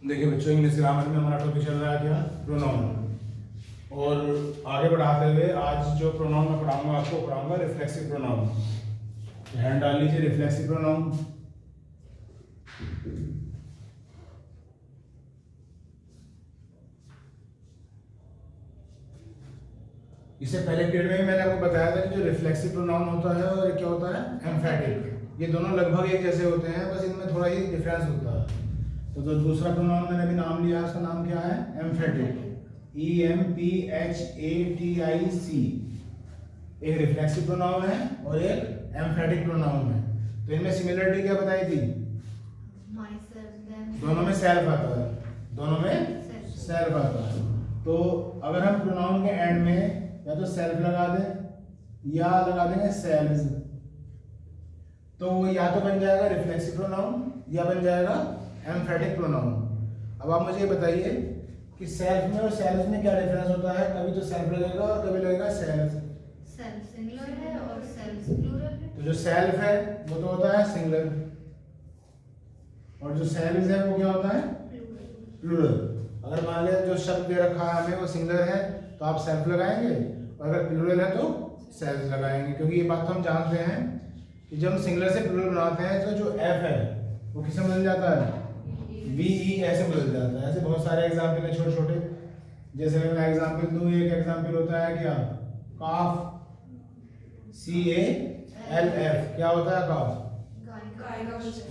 देखिए बच्चों, English grammar में हमारा टॉपिक चल रहा है क्या, प्रोनाउन। और आगे बढ़ाते हुए आज जो प्रोनाउन मैं पढ़ाऊंगा आपको पढ़ाऊंगा रिफ्लेक्सिव प्रोनाउन। हैंड डाल लीजिए, रिफ्लेक्सिव प्रोनाउन। इससे पहले पीरियड में भी मैंने आपको बताया था कि जो रिफ्लेक्सिव प्रोनाउन होता है और क्या होता है एम्फेटिक, ये दोनों लगभग एक जैसे होते हैं, बस इनमें थोड़ा ही डिफरेंस होता है। तो जो दूसरा प्रोनाउन मैंने अभी नाम लिया, उसका नाम क्या है, एम्फेटिक, EMPHATIC। एक रिफ्लेक्सिव प्रोनाउन है और एक एम्फेटिक प्रोनाउन है। तो इनमें सिमिलरिटी क्या बताई थी, दोनों में सेल्फ आता है, दोनों में सेल्फ आता है। तो अगर हम प्रोनाउन के एंड में या तो सेल्फ लगा दें या लगा देंगे सेल्स, तो वो या तो बन जाएगा रिफ्लेक्सिव प्रोनाउन या बन जाएगा एम्फेटिक प्रोनाउन। अब आप मुझे ये बताइए कि सेल्फ में और सेल्स में क्या डिफरेंस होता है। कभी तो सेल्फ लगेगा और कभी लगेगा सेल्स। सेल्फ सिंगुलर है और सेल्फ प्लूरल है। तो जो सेल्फ है वो तो होता है सिंगुलर, और जो सेल्स है वो क्या होता है, प्लूरल। अगर मान लिया जो शब्द दे रखा है हमें वो सिंगुलर है तो आप सेल्फ लगाएंगे, और अगर प्लूरल है तो सेल्स लगाएंगे। क्योंकि ये बात तो हम जानते हैं कि जब हम सिंगुलर से प्लूरल बनाते हैं तो जो एफ है वो किससे बदल जाता है, VE ऐसे बदल जाता है। ऐसे बहुत सारे एग्जाम्पल हैं छोटे छोटे। जैसे मैं एग्जाम्पल दूँ, एक एग्जाम्पल होता है क्या, काफ, CALF, क्या होता है काफ,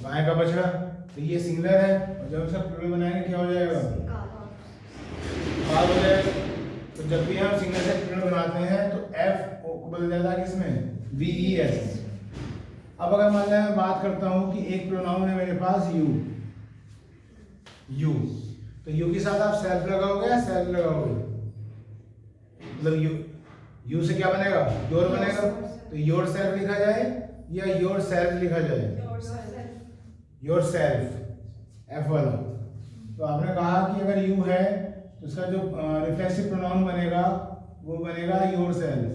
गाय का बछड़ा। तो ये सिंगुलर है और जब उसका प्लूरल बनाएंगे क्या हो जाएगा, काफ हो जाएगा। तो जब भी हम सिंगुलर से प्लूरल बनाते हैं तो F को बदल जाता है किसमें, VES। अब अगर मान लिया मैं बात करता हूँ कि एक प्रोनाउन है मेरे पास यू, तो यू के साथ आप सेल्फ लगाओगे या सेल्फ लगाओगे, मतलब यू से क्या बनेगा, योर बनेगा। तो योर सेल्फ लिखा जाए या योर सेल्फ लिखा जाए, योर सेल्फ, F वाला। तो आपने कहा कि अगर यू है तो उसका जो रिफ्लेक्सिव प्रोनाउन बनेगा वो बनेगा योर सेल्फ,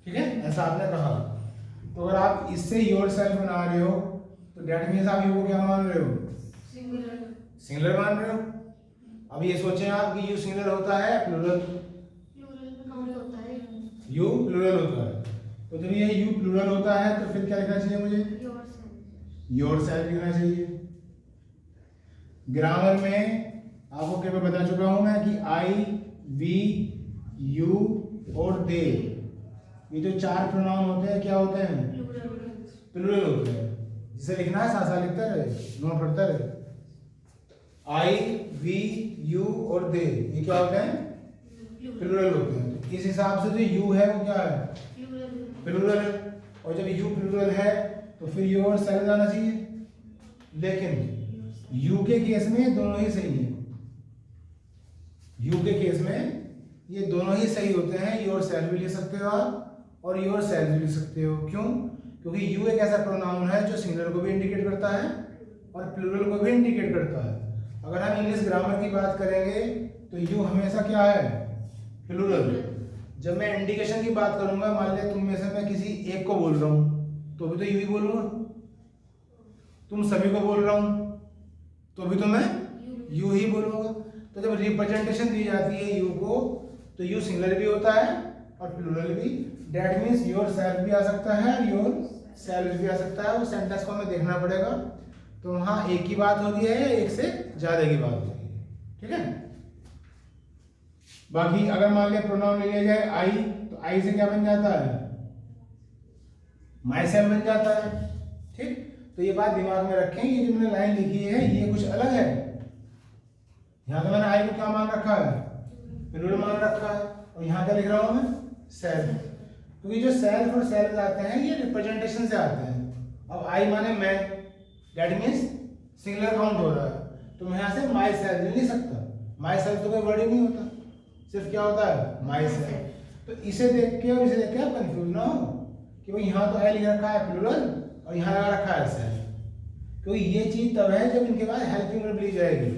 ठीक है, ऐसा आपने कहा। तो अगर आप इससे योर सेल्फ बना रहे हो तो डेट मीन्स आप यू को क्या मान रहे हो, सिंगुलर मान रहे हो। अब ये सोचें आप कि यू सिंगुलर होता है प्लूरल, यू प्लूरल होता है। तो जब ये यू प्लूरल होता है तो फिर क्या लिखना चाहिए मुझे, योर सेल्फ लिखना चाहिए। ग्रामर में आपको क्या बता चुका हूं मैं कि I, we, you और they, ये जो चार प्रोनाउन होते हैं क्या होते हैं, प्लूरल होते हैं। जिसे लिखना है साथ साथ लिखता रहे, नोट करता रहे। I, we, you और they, ये क्या होते हैं, प्लूरल होते हैं। तो इस हिसाब से जो you है वो क्या है, प्लूरल है। और जब you प्लूरल है तो फिर you और सेल्फ आना चाहिए। लेकिन you के केस में दोनों ही सही है, यू के केस में ये दोनों ही सही होते हैं। योर सेल्फ भी लिख सकते हो आप और योर सेल्फ भी लिख सकते हो। क्यों, क्योंकि यू एक ऐसा प्रोनाउन है जो सिंगुलर को भी इंडिकेट करता है और प्लूरल को भी इंडिकेट करता है। अगर हम इंग्लिश ग्रामर की बात करेंगे तो यू हमेशा क्या है, प्लूरल। जब मैं इंडिकेशन की बात करूंगा, मान लिया तुम में से मैं किसी एक को बोल रहा हूं तो भी तो यू ही बोलूंगा, तुम सभी को बोल रहा हूं तो भी तो मैं यू ही बोलूंगा। तो जब रिप्रेजेंटेशन दी जाती है यू को तो यू सिंगुलर भी होता है और प्लूरल भी। दैट मीन्स योर सेल्फ भी आ सकता है, योर सेल्फ भी आ सकता है। वो सेंटेंस को हमें देखना पड़ेगा। तो वहाँ एक की बात होती है या एक से ज्यादा की बात होती है, ठीक है। बाकी अगर मान लिया प्रोनाउन ले लिया जाए आई, तो आई से क्या बन जाता है, माई सेल्फ बन जाता है, ठीक। तो ये बात दिमाग में रखें, ये जो मैंने लाइन लिखी है ये कुछ अलग है। यहाँ तो मैंने आई को क्या मान रखा है, प्लूरल मान रखा है, और यहाँ क्या लिख रहा हूँ मैं, सेल्फ। क्योंकि जो सेल्फ और सेल्फ आते हैं ये रिप्रेजेंटेशन से आते हैं। अब आई माने मैं, दैट मीन्स सिंगुलर काउंट हो रहा है, तो मैं यहाँ से माई सेल्फ नहीं लिख सकता। माई सेल्फ तो कोई वर्ड ही नहीं होता, सिर्फ क्या होता है, माई सेल्फ। तो इसे देख के और इसे देख के आप कंफ्यूज ना हो कि भाई यहाँ तो आई लिख रखा है प्लूरल और यहाँ लगा रखा है सेल्फ। क्योंकि ये चीज तब है जब इनके बाद हेल्पिंग वर्ब ली जाएगी,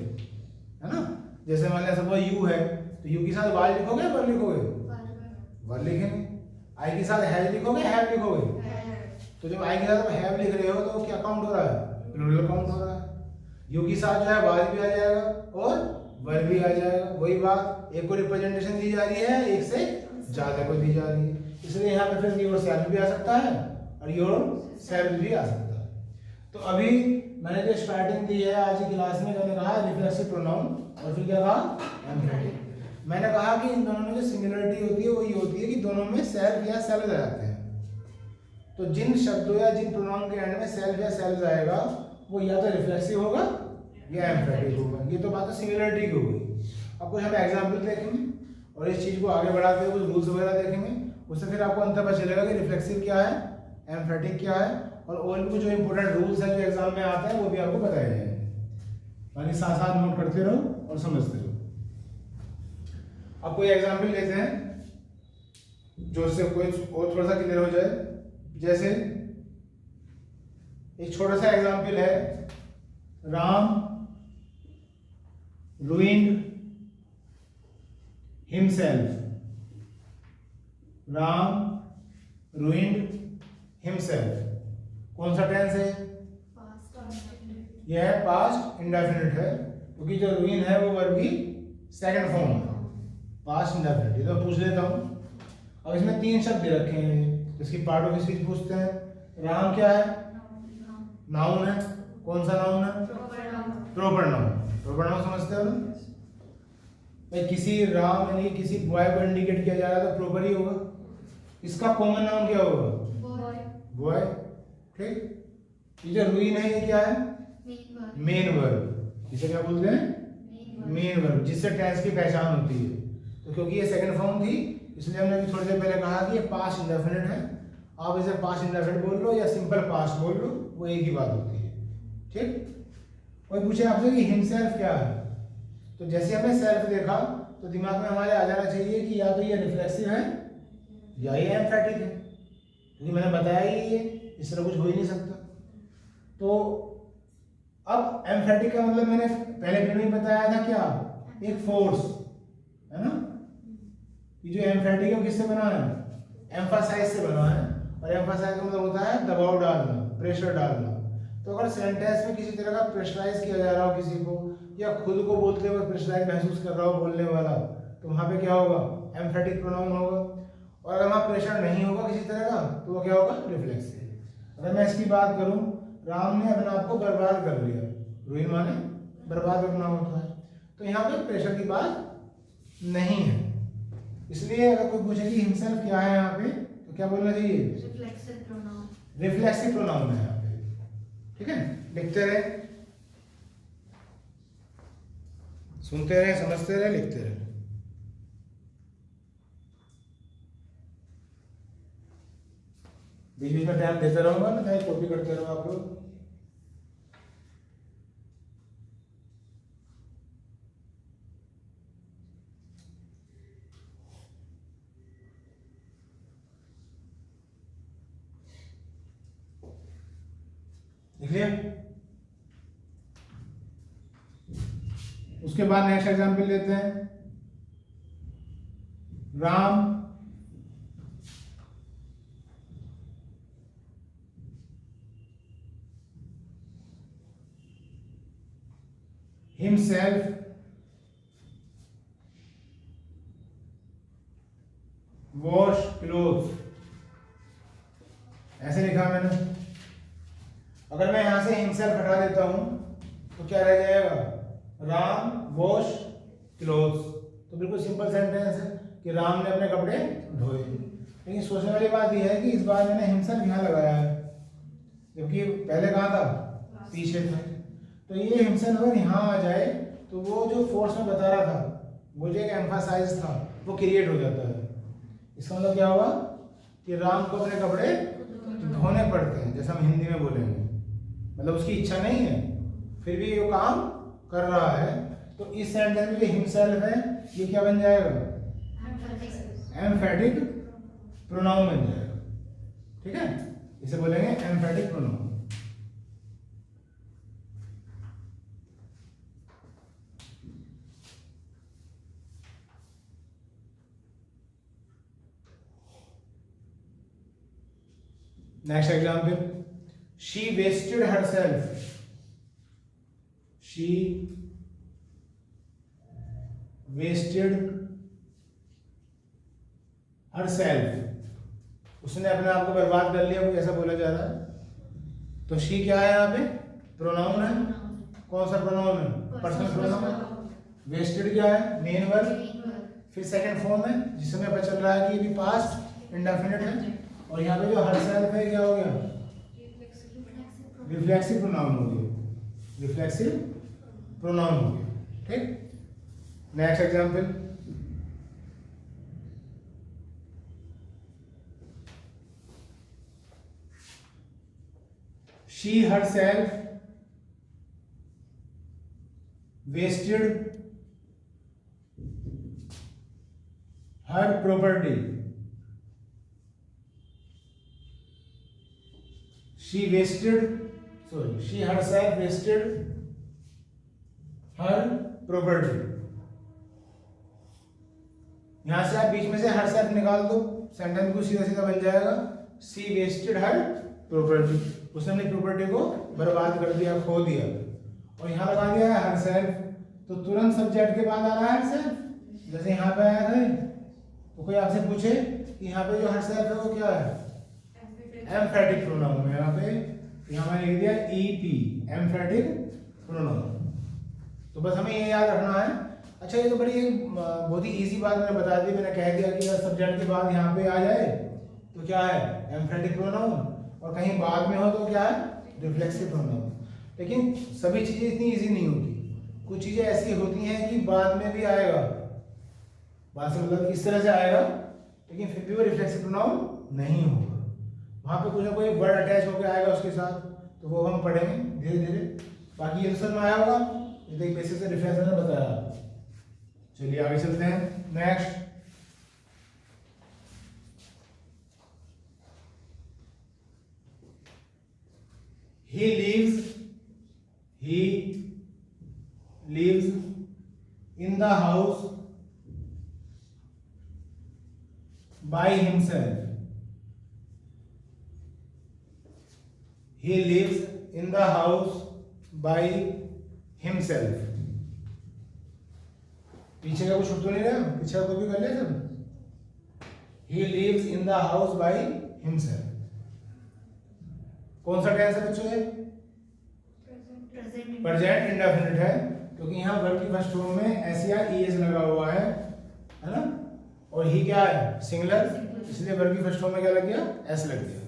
है ना। जैसे मान लिया सपोज यू है तो यू के साथ वाज लिखोगे, वर लिखोगे, वर लिखेंगे। आई के साथ हैज लिखोगे, हैव लिखोगे। तो जब आई के साथ हैव लिख रहे हो तो क्या काउंट हो रहा है, प्लूरल काउंट हो रहा है। यू के साथ जो है वाज भी आ जाएगा और वर भी आ जाएगा। वही बात, एक को रिप्रेजेंटेशन दी जा रही है, एक से ज्यादा को दी जा रही है, इसलिए यहाँ पे फिर योर सेल्फ भी आ सकता है और योर सेल्फ भी आ सकता है। तो अभी मैंने जो स्टार्टिंग दी है आज की क्लास में, मैंने कहा रिफ्लेक्सिव प्रोनाउन और फिर क्या कहा एम्फेटिक। मैंने कहा कि इन दोनों में जो सिमिलरिटी होती है वो ये होती है कि दोनों में सेल्फ या सेल्फ आ जाते हैं। तो जिन शब्दों या जिन प्रोनाउन के एंड में सेल्फ या सेल्फ आएगा वो या तो रिफ्लेक्सिव होगा या एम्फेटिक होगा। ये तो बात है सिमिलरिटी की हो गई। अब कुछ हम एग्जाम्पल देखेंगे और इस चीज को आगे बढ़ाते हुए कुछ रूल्स वगैरह देखेंगे, उससे फिर आपको अंतर पता चलेगा कि रिफ्लेक्सिव क्या है, एम्फेटिक क्या है, और और भी जो इंपॉर्टेंट रूल्स हैं जो एग्जाम में आते हैं वो भी आपको बताए जाएंगे। बाकी साथ साथ नोट करते रहो और समझते रहो। अब कोई एग्जाम्पल लेते हैं जो इससे कोई और थोड़ा सा क्लियर हो जाए। जैसे एक छोटा सा एग्जाम्पल है, Ram ruined himself। Ram ruined himself। कौन सा टेंस है? यह पास्ट इंडेफिनिट है, क्योंकि जो ruin है वो वर्ब की सेकंड फॉर्म है, पास्ट इंडेफिनिट। ये तो पूछ लेता हूं। अब इसमें तीन शब्द दे रखे हैं, इसकी पार्ट ऑफ स्पीच पूछते हैं। राम क्या है? नाउन है। कौन सा नाउन है? Proper noun. प्रॉपर नाउन समझते हो ना भाई? किसी राम यानी किसी बॉय को इंडिकेट किया जा रहा है तो प्रॉपर ही होगा। इसका कॉमन नाउन क्या होगा? बॉय। ठीक। ये जो रुइन है ये क्या है? Main verb. इसे क्या बोलते हैं? मेन वर्ब, जिससे टेंस की पहचान होती है। तो क्योंकि ये सेकंड फॉर्म थी इसलिए हमने अभी थोड़ी देर पहले कहा कि ये पास्ट इंडेफिनिट है। आप इसे पास्ट इंडेफिनिट बोल लो या सिंपल पास्ट बोल लो, वो एक ही बात होती है। ठीक। कोई पूछे आपसे कि हिमसेल्फ क्या है, तो जैसे हमने सेल्फ देखा तो दिमाग में हमारे आ जाना चाहिए कि या तो ये रिफ्लेक्सिव है या ये एम्फेटिक है, क्योंकि मैंने बताया ही ये, इस तरह कुछ हो ही नहीं सकता। तो अब एम्फेटिक का मतलब मैंने पहले वीडियो में बताया था क्या? एक फोर्स है ना। ये जो एम्फेटिक है वो किससे बना है? एम्फासाइज से बना है, और एम्फासाइज का मतलब होता है दबाव डालना, प्रेशर डालना। तो अगर सेंटेंस में किसी तरह का प्रेशराइज किया जा रहा हो किसी को, या खुद को बोलते हुए प्रेशराइज महसूस कर रहा हो बोलने वाला, तो वहां पे क्या होगा? एम्फेटिक प्रोनाउन होगा। और अगर वहां प्रेशर नहीं होगा किसी तरह का तो वो क्या होगा? रिफ्लेक्सिव। अगर मैं इसकी बात करूं, राम ने अपने आप को बर्बाद कर लिया, रुइन माने बर्बाद करना होता है, तो यहाँ पे प्रेशर की बात नहीं है। इसलिए अगर कोई पूछे कि हिमसेल्फ क्या है यहाँ पे, तो क्या बोलना चाहिए? Reflexive pronoun. रिफ्लेक्सिव प्रोनाउन है यहाँ पे। ठीक है, लिखते रहे, सुनते रहे, समझते रहे, लिखते रहे। बीच बीच में टाइम देते रहूंगा ना, चाहे कॉपी करते रहो आप लोग। लिख लिया? उसके बाद नेक्स्ट एग्जाम्पल लेते हैं। Ram himself wash clothes। ऐसे लिखा मैंने। अगर मैं यहां से himself हटा देता हूं तो क्या रह जाएगा? Ram wash clothes. तो बिल्कुल सिंपल सेंटेंस है कि राम ने अपने कपड़े धोए। लेकिन सोचने वाली बात यह है कि इस बार मैंने हिमसेल्फ यहां लगाया है, जबकि पहले कहां था? पीछे था। तो ये हिमसेल्फ अगर यहाँ आ जाए तो वो जो फोर्स में बता रहा था, वो जो एक एम्फासाइज था, वो क्रिएट हो जाता है। इसका मतलब क्या हुआ कि राम को अपने कपड़े धोने पड़ते हैं, जैसा हम हिंदी में बोलेंगे। मतलब उसकी इच्छा नहीं है, फिर भी वो काम कर रहा है। तो इस सेंटेंस में जो हिमसेल्फ है ये क्या बन जाएगा? एम्फेटिक प्रोनाउन बन जाएगा। ठीक है, इसे बोलेंगे emphatic pronoun. Next example, she wasted herself। She wasted herself, उसने अपने आप को बर्बाद कर लिया, वो ऐसा बोला जा रहा है। तो शी क्या है यहाँ पे? प्रोनाउन है। कौन सा प्रोनाउन है? पर्सनल प्रोनाउन है। वेस्टेड क्या है? Main verb. फिर सेकंड फॉर्म है जिसमें पता चल रहा है कि ये भी पास्ट इंडेफिनिट है। और यहाँ पे जो हर सेल्फ है क्या हो गया? रिफ्लेक्सिव प्रोनाउन हो गया। रिफ्लेक्सिव प्रोनाउन हो गया। ठीक, next example. She herself wasted her property. She herself wasted her property. यहां से आप बीच में से हर सेल्फ निकाल दो, सेंटेंस को सीधा सीधा बन जाएगा शी वेस्टेड हर प्रॉपर्टी। उसने अपनी प्रॉपर्टी को बर्बाद कर दिया, खो दिया। और यहाँ लगा दिया है हर सेल्फ, तो तुरंत सब्जेक्ट के बाद आ रहा है हर सेल्फ। जैसे यहाँ पे आया है, तो कोई आपसे पूछे कि यहाँ पे जो हर सेल्फ है वो क्या है? एम्फेटिक प्रोनाउन है। यहाँ मैंने लिख दिया ईपी, एम्फेटिक प्रोनाउन। तो बस हमें ये याद रखना है। अच्छा, ये तो बड़ी बहुत ही इजी बात मैंने बता दी। मैंने कह दिया कि अगर सब्जेक्ट के बाद यहाँ पे आ जाए तो क्या है? Emphatic pronoun. और कहीं बाद में हो तो क्या है? Reflexive pronoun. लेकिन सभी चीजें इतनी इजी नहीं होती। कुछ चीजें ऐसी होती हैं कि बाद में भी आएगा, बाद से मतलब इस तरह से आएगा, लेकिन फिर भी वो रिफ्लेक्सिव प्रोनाउन नहीं होगा। वहां पे कुछ ना कोई वर्ड अटैच होकर आएगा उसके साथ, तो वो हम पढ़ेंगे धीरे धीरे। बाकी ये समझ में आया होगा, ये तो एक बेसिक से डिफरेंस ने बताया। चलिए आगे चलते हैं। Next, he lives in the house by himself. He lives in the house by himself. पीछे का कुछ छूट तो नहीं रहा? पीछे का कॉपी कर लिया सब? He lives in the house by himself. कौन सा टेंस है बच्चों? प्रेजेंट इंडेफिनिट है, क्योंकि यहाँ वर्ब की फर्स्ट फॉर्म में एस या ईएस लगा हुआ है ना। और ही क्या है? सिंगुलर, इसलिए वर्ब की फर्स्ट फॉर्म में क्या लग गया? एस लग गया।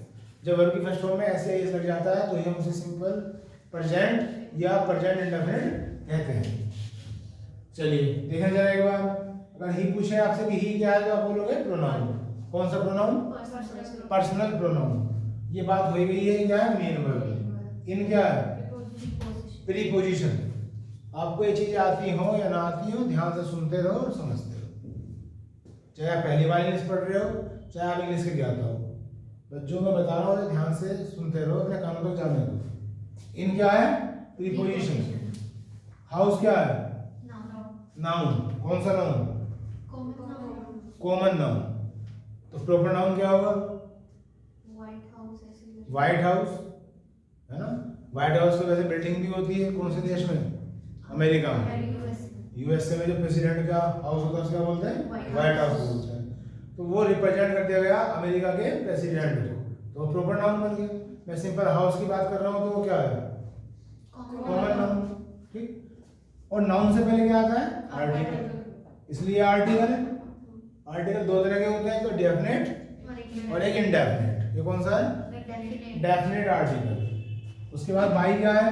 जब वर्ब की फर्स्ट फॉर्म में एस या ईएस लग जाता है तो हम उसे सिंपल प्रेजेंट या प्रेजेंट इंडेफिनिट कहते हैं। चलिए देखा जाए एक बार। अगर ही पूछे आपसे कि ही क्या है, तो आप बोलोगे प्रोनाउन। कौन सा प्रोनाउन? Personal pronoun. ये बात हो गई है क्या है? Main verb. इन क्या है? प्रीपोजिशन। आपको ये चीजें आती हो या ना आती हो, ध्यान से सुनते रहो और समझते रहो। चाहे आप पहली बार इंग्लिश पढ़ रहे हो, चाहे आप इंग्लिश के ज्ञाता हो, बच्चों में बता रहा हूँ, ध्यान से सुनते रहो, अपने कानों तक जाने दो। इन क्या है? प्रीपोजिशन। हाउस क्या है? नाउन। कौन सा नाउन? Common noun. तो प्रॉपर नाउन क्या होगा? व्हाइट हाउस है ना। व्हाइट हाउस तो वैसे बिल्डिंग भी होती है। कौन से देश में? अमेरिका में। यूएसए में जो प्रेसिडेंट का हाउस होता है उसका बोलते हैं व्हाइट हाउस बोलते हैं। तो वो रिप्रेजेंट कर दिया गया अमेरिका के प्रेसिडेंट को, तो प्रॉपर नाउन बन गया। मैं सिंपल हाउस की बात कर रहा हूँ तो वो क्या है? Common noun. ठीक। और नाउन से पहले क्या आता है? आर्टिकल। इसलिए आर्टिकल है। आर्टिकल दो तरह के होते हैं, तो डेफिनेट और एक इनडेफिनेट। ये कौन सा है? Definite article. उसके बाद बाई क्या है?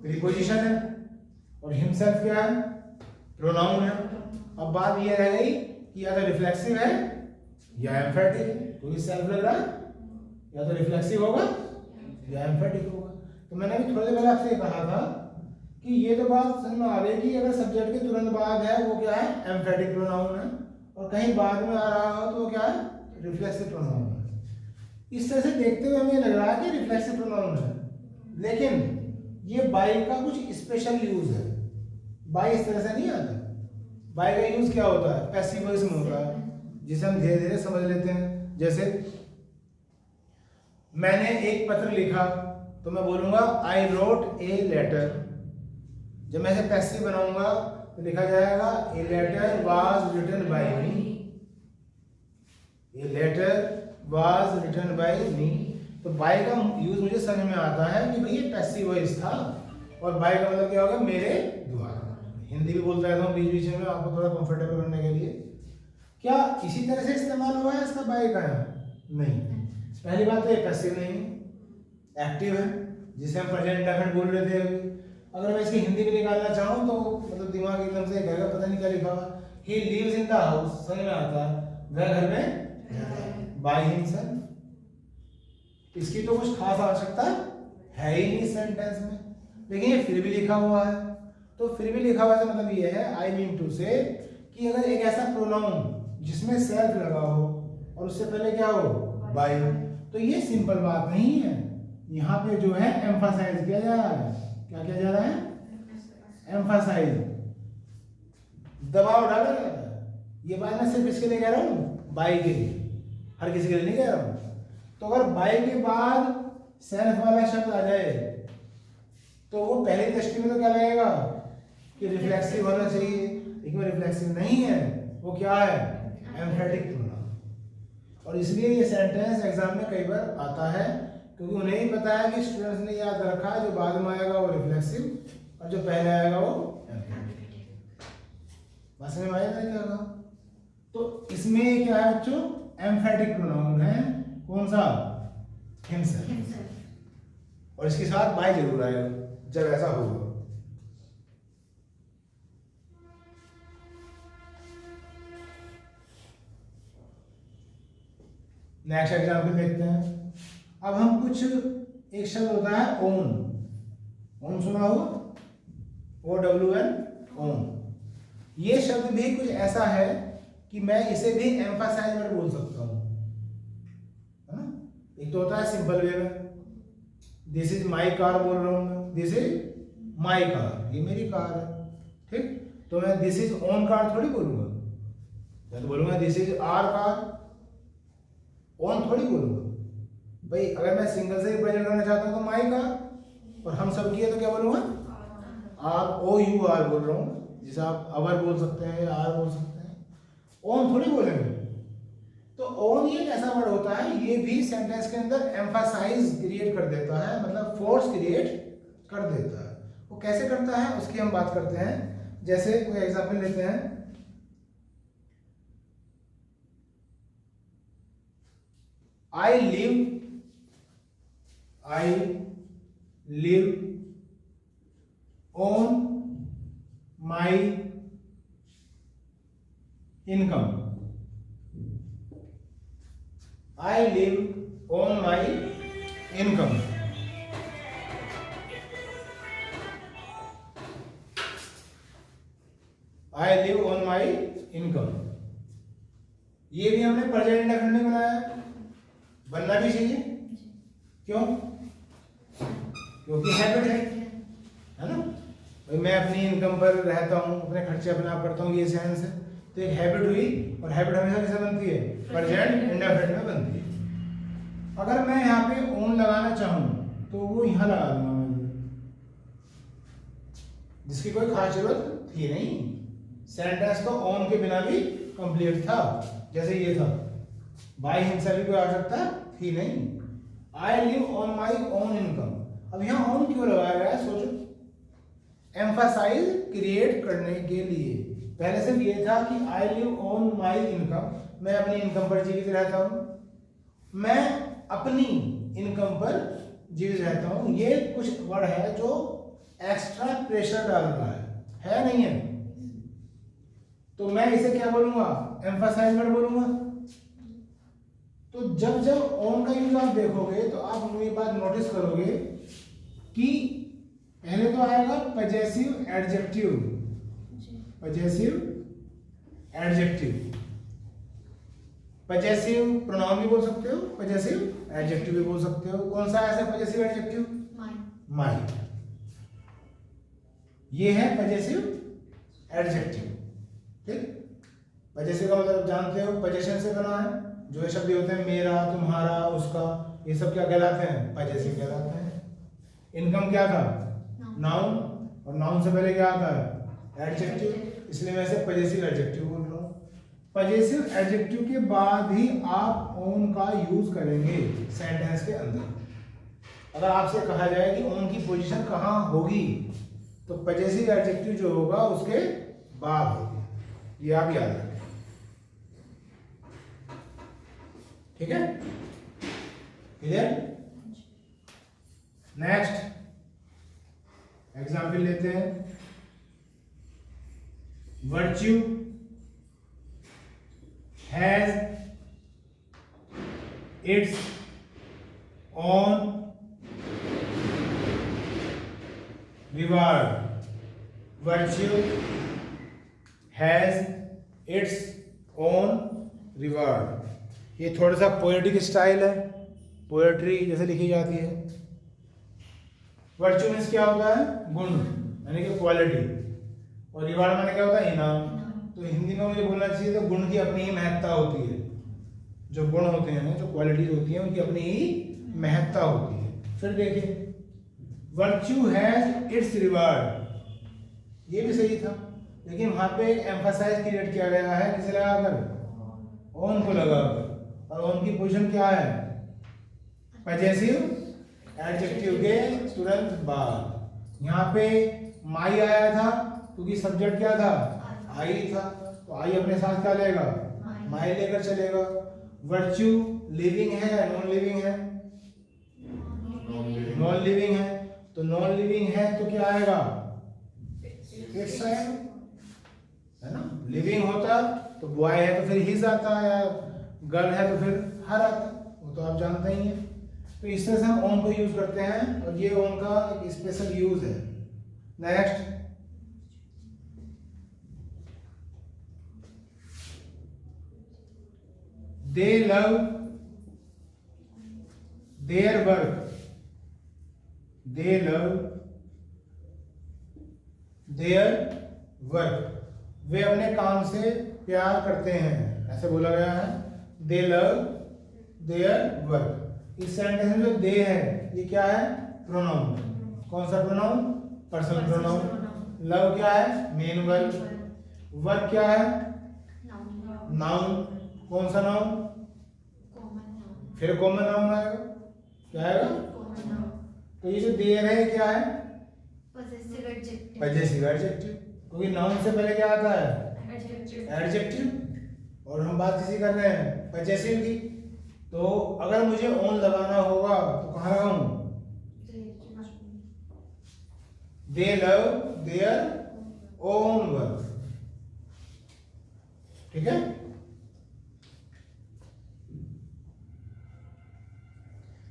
प्रीपोजिशन है। और हिमसेल्फ क्या है? प्रोनाउन है। अब बात ये रह गई कि या तो रिफ्लेक्सिव है या एम्फेटिक है। क्योंकि सेल्फ लग रहा है, या तो रिफ्लेक्सिव होगा या एम्फेटिक होगा। तो मैंने अभी थोड़ी देर पहले आपसे कहा था कि ये तो बात समझ में आ रही कि अगर सब्जेक्ट के तुरंत बाद है वो क्या है? एम्फेटिक प्रोनाउन है। और कहीं बाद में आ रहा हो तो क्या है? रिफ्लेक्सिव प्रोनाउन है। इस तरह से देखते हुए हमें लग रहा है कि रिफ्लेक्सिव प्रोनाउन है, लेकिन ये बाई का कुछ स्पेशल यूज है। बाई इस तरह से नहीं आता। बाई का यूज क्या होता है? पैसिव वॉइस में होता है, जिसे हम धीरे धीरे समझ लेते हैं। जैसे मैंने एक पत्र लिखा, तो मैं बोलूंगा आई रोट ए लेटर। जब मैं इसे पैसिव बनाऊंगा तो लिखा जाएगा a letter was written by me, a letter was written by me. तो बाय का यूज मुझे समझ में आता है कि भाई ये पैसिव वॉइस था, और बाय का मतलब क्या होगा, मेरे द्वारा। हिंदी भी बोलता रहता हूँ बीच बीच में आपको थोड़ा कंफर्टेबल करने के लिए। क्या इसी तरह से इस्तेमाल हुआ है इसका बाय का? नहीं। पहली बात तो ये पैसिव नहीं है, एक्टिव है, जिसे हम प्रेजेंट इंडेफिनिट बोल रहे थे अभी। अगर मैं इसकी हिंदी में निकालना चाहूँ तो मतलब दिमाग एकदम से कहेगा पता नहीं क्या लिखा हुआ, he lives in the house, समझ में आता है, वह घर में बाय हिमसेल्फ। इसकी तो कुछ खास आवश्यकता है ही नहीं सेंटेंस में, लेकिन ये फिर भी लिखा हुआ है। तो फिर भी लिखा हुआ है मतलब ये है, आई मीन टू से, कि अगर एक ऐसा प्रोनाउन जिसमें सेल्फ लगा हो और उससे पहले क्या हो, बाय, तो ये सिंपल बात नहीं है। यहाँ पे जो है एम्फासाइज किया जा रहा है। क्या किया जा रहा है? एम्फासाइज, दबाव डाला जा रहा है। ये बात मैं सिर्फ इसके लिए कह रहा हूँ, बाय के लिए, हर किसी के लिए नहीं कह रहा हूँ। तो अगर बाय के बाद सेल्फ वाला शब्द आ जाए तो वो पहली दृष्टि में तो क्या लगेगा कि रिफ्लेक्सिव होना चाहिए, लेकिन वो रिफ्लेक्सिव नहीं है, वो क्या है, एम्फेटिक प्रोनाउन। और इसलिए ये सेंटेंस एग्जाम में कई बार आता है, क्योंकि उन्हें ही पता है कि स्टूडेंट्स ने याद रखा है जो बाद में आएगा वो रिफ्लेक्सिव और जो पहले आएगा वो एम्फेटिक। बस में आया था क्या कहा? तो इसमें क्या है बच्चों, एम्फेटिक प्रोनाउन है, कौन सा, हिमसेल्फ, और इसके साथ बाय जरूर आएगा जब ऐसा होगा। नेक्स्ट एग्जाम्पल देखते हैं। अब हम कुछ, एक शब्द होता है ओन, ओन सुना हो, OWN, ओन। ये शब्द भी कुछ ऐसा है कि मैं इसे भी एम्फासाइज में बोल सकता हूँ, है ना। एक तो होता है सिंपल वे में, दिस इज माई कार बोल रहा हूँ मैं, दिस इज माई कार, ये मेरी कार है, ठीक। तो मैं दिस इज ओन कार थोड़ी बोलूंगा, मैं तो बोलूंगा this is our car, own थोड़ी बोलूंगा भाई। अगर मैं सिंगल से रिप्रेजेंट करना चाहता हूँ तो माई कार, और हम सब की है तो क्या बोलूंगा, आप OUR बोल रहा हूँ, जिसे आप अवर बोल सकते हैं या आर बोल सकते हैं, ओन थोड़ी बोलेंगे। तो ओन ये एक ऐसा वर्ड होता है, ये भी सेंटेंस के अंदर एम्फासाइज क्रिएट कर देता है, मतलब फोर्स क्रिएट कर देता है। वो कैसे करता है उसकी हम बात करते हैं। जैसे कोई एग्जांपल लेते हैं, I live on my income, I live on my income. I live on my income, ये भी हमने प्रेजेंट इंडेफिनिट में बनाया, बनना भी चाहिए। क्यों? क्योंकि हैबिट है ना भाई, मैं अपनी इनकम पर रहता हूँ, अपने खर्चे अपने आप करता हूँ, ये सेंस है। तो एक हैबिट हुई, और हैबिट हमेशा किसे बनती है, प्रेजेंट इंडेफिनिट में बनती है। अगर मैं यहाँ पे ओन लगाना चाहूँ तो वो यहाँ लगा दूंगा मैं, जिसकी कोई खास जरूरत थी नहीं। सेंटेंस तो ओन के बिना भी कंप्लीट था, जैसे ये था, बाय हिमसेल्फ की कोई आवश्यकता थी नहीं। I live on my own income, अब यहाँ ऑन क्यों लगाया गया है, सोचो। एम्फासाइज क्रिएट करने के लिए। पहले सिर्फ ये था कि I live on my income, मैं अपनी इनकम पर जीवित रहता हूँ, मैं अपनी इनकम पर जीवित रहता हूँ। ये कुछ वर्ड है जो एक्स्ट्रा प्रेशर डाल रहा है नहीं है? तो मैं इसे क्या बोलूंगा, एम्फासाइज वर्ड बोलूंगा। तो जब जब ऑन का यूज आप देखोगे तो आप ये बात नोटिस करोगे कि पहले तो आएगा possessive adjective, possessive adjective, possessive pronoun भी बोल सकते हो, पजेसिव एडजेक्टिव भी बोल सकते हो। कौन सा ऐसा पजेसिव एडजेक्टिव, माई, ये है पजेसिव एडजेक्टिव, ठीक। पजेसिव का मतलब जानते हो, पजेशन से बना है। जो ये शब्द होते हैं मेरा, तुम्हारा, उसका, ये सब क्या कहलाते हैं, पजेसिव कहलाते हैं। इनकम क्या था, नाउन, और नाउन से पहले क्या आता है? एडजेक्टिव, इसलिए मैं इसे पजेसिव एडजेक्टिव बोल रहा हूँ। पजेसिव एडजेक्टिव के बाद ही आप ओन का यूज करेंगे सेंटेंस के अंदर। अगर आपसे कहा जाए कि ओन की पोजीशन कहाँ होगी, तो पजेसिव एडजेक्टिव जो होगा उसके बाद होगी, ये आप याद रखें। ठीक है, क्लियर? नेक्स्ट एग्जाम्पल लेते हैं। Virtue has its own reward. Virtue has its own reward. ये थोड़ा सा पोएटिक स्टाइल है, पोएट्री जैसे लिखी जाती है। वर्च्यू मीन्स क्या होता है? गुण, यानी कि क्वालिटी, और रिवार्ड माने क्या होता है? इनाम। तो हिंदी में मुझे बोलना चाहिए तो गुण की अपनी ही महत्ता होती है। जो गुण होते हैं, जो क्वालिटीज होती हैं, उनकी अपनी ही महत्ता होती है। फिर देखिए, वर्च्यू हैज इट्स रिवार्ड, ये भी सही था, लेकिन वहां पे एक एम्फसाइज क्रिएट किया गया है, किसे लगाकर? ओन को लगाकर। और ओन की पोजीशन क्या है? पजेसिव एडजेक्टिव के तुरंत बाद। यहाँ पे माई आया था क्योंकि सब्जेक्ट क्या था? आई था, तो आई अपने साथ क्या लेगा? माई लेकर चलेगा। वर्च्यू लिविंग है या नॉन लिविंग है? नॉन लिविंग है, तो नॉन लिविंग है तो क्या आएगा? इट्स आएगा, है ना? लिविंग होता तो बॉय है तो फिर हिज आता, या गर्ल है तो फिर हर आता, वो तो आप जानते ही हैं। तो इस तरह से हम ओन को यूज करते हैं, और ये ओन का एक स्पेशल यूज है। Next, they love their work. They love their work, वे अपने काम से प्यार करते हैं, ऐसे बोला गया है। दे लव देयर वर्क। इस सेंटेंस में जो दे है, ये क्या है? प्रोनाउन। कौन सा प्रोनाउन? Personal pronoun. लव क्या है? Main verb. वर्क क्या है? नाउन। कौन सा नाउन? फिर कॉमन नाउन आएगा, क्या आएगा? तो ये जो देयर है क्या है? Possessive adjective. पजेसिव एडजेक्टिव, क्योंकि नाउन से पहले क्या आता है? एडजेक्टिव। और हम बात किसी कर रहे हैं? पजेसिव की। तो अगर मुझे ओन लगाना होगा तो कहाँ लगाऊं? दे लव देयर ओन वर्क। ठीक है,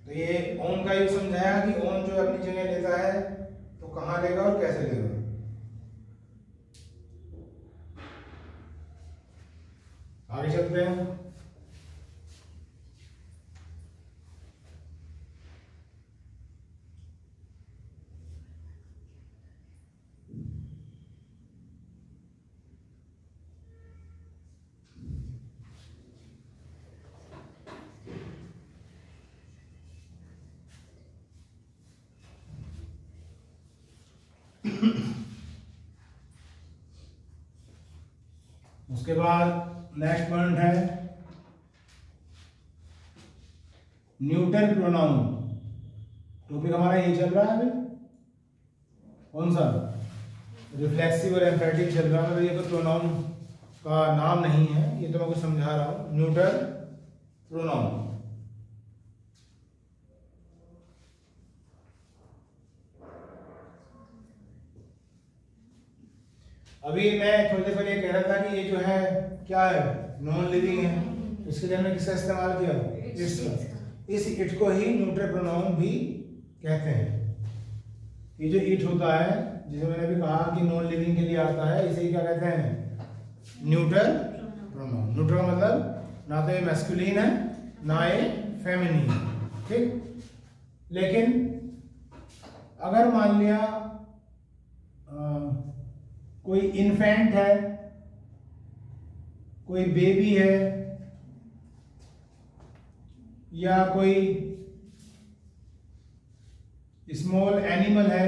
तो ये ओन का यूज समझाया कि ओन जो अपनी जगह लेता है तो कहाँ लेगा और कैसे लेगा। आगे चलते हैं। उसके बाद नेक्स्ट पॉइंट है न्यूटर प्रोनाउन। टॉपिक हमारा ये चल रहा है अभी, कौन सा? रिफ्लेक्सिव और एम्फेटिक चल रहा है। ये तो प्रोनाउन का नाम नहीं है, ये तो मैं कुछ समझा रहा हूं। न्यूटर प्रोनाउन, अभी मैं थोड़ी देर पहले कह रहा था कि ये जो है क्या है? नॉन लिविंग है, तो इसके लिए हमने किसका इस्तेमाल किया? इट्स का। इस इट को ही न्यूट्रल प्रोनाउन भी कहते हैं। ये जो इट होता है, जिसे मैंने भी कहा कि नॉन लिविंग के लिए आता है, इसे क्या कहते हैं? Neutral pronoun. न्यूट्रल का मतलब ना तो ये मैस्कुलिन है ना ये फेमिनिन है, ठीक। लेकिन अगर मान लिया कोई इन्फेंट है, कोई बेबी है, या कोई स्मॉल एनिमल है,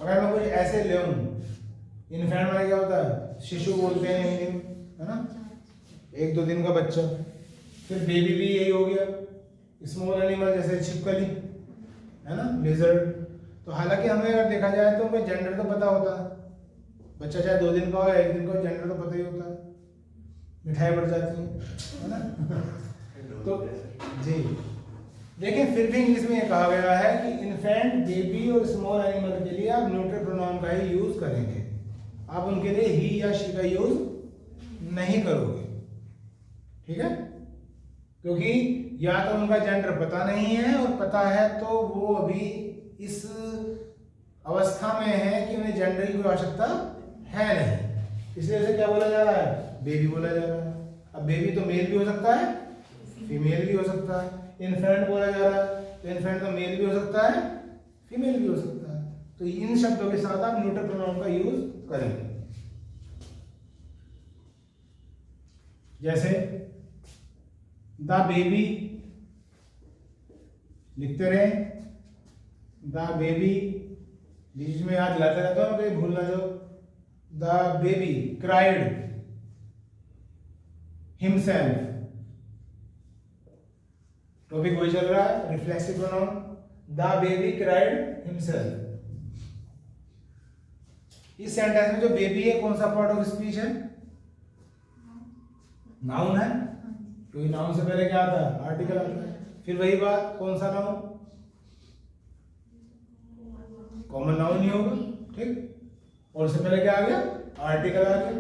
अगर मैं कुछ ऐसे ले इन्फेंट में क्या होता है, शिशु बोलते हैं हिंदी में, है ना, 1-2 दिन का बच्चा। फिर बेबी भी यही हो गया, स्मॉल एनिमल जैसे छिपकली, है ना, लिजर्ड। तो हालांकि हमें अगर देखा जाए तो हमें जेंडर तो पता होता है, बच्चा चाहे 2 दिन का हो या 1 दिन का हो, जेंडर तो पता ही होता है, मिठाई बढ़ जाती है ना। तो जी देखिए, फिर भी इंग्लिश में ये कहा गया है कि इन्फेंट, बेबी और स्मॉल एनिमल के लिए आप न्यूट्रल प्रोनाउन का ही यूज करेंगे, आप उनके लिए ही या शी का यूज नहीं करोगे, ठीक है, क्योंकि या तो उनका जेंडर पता नहीं है, और पता है तो वो अभी इस अवस्था में है कि उन्हें जेंडर की कोई आवश्यकता है नहीं, इसलिए उसे क्या बोला जा रहा है, बेबी बोला जा रहा है। अब बेबी तो मेल भी हो सकता है, फीमेल भी हो सकता है। इन्फेंट बोला जा रहा है तो इन्फेंट तो मेल भी हो सकता है, फीमेल भी हो सकता है। तो इन शब्दों के साथ आप न्यूट्रल प्रोनाउन का यूज करेंगे, जैसे द बेबी लिखते रहे, द बेबी, बीच में याद लाते रहता हूं तो भूल ना जाओ। The baby cried himself, topic वही चल रहा है, reflexive pronoun. The baby cried himself. इस सेंटेंस में जो बेबी है कौन सा पार्ट ऑफ स्पीच है, नाउन है, क्योंकि नाउन से पहले क्या आता है, आर्टिकल आता है। फिर वही बात, कौन सा नाउन, कॉमन नाउन ही होगा, ठीक, और उससे पहले क्या आ गया, आर्टिकल आ गया।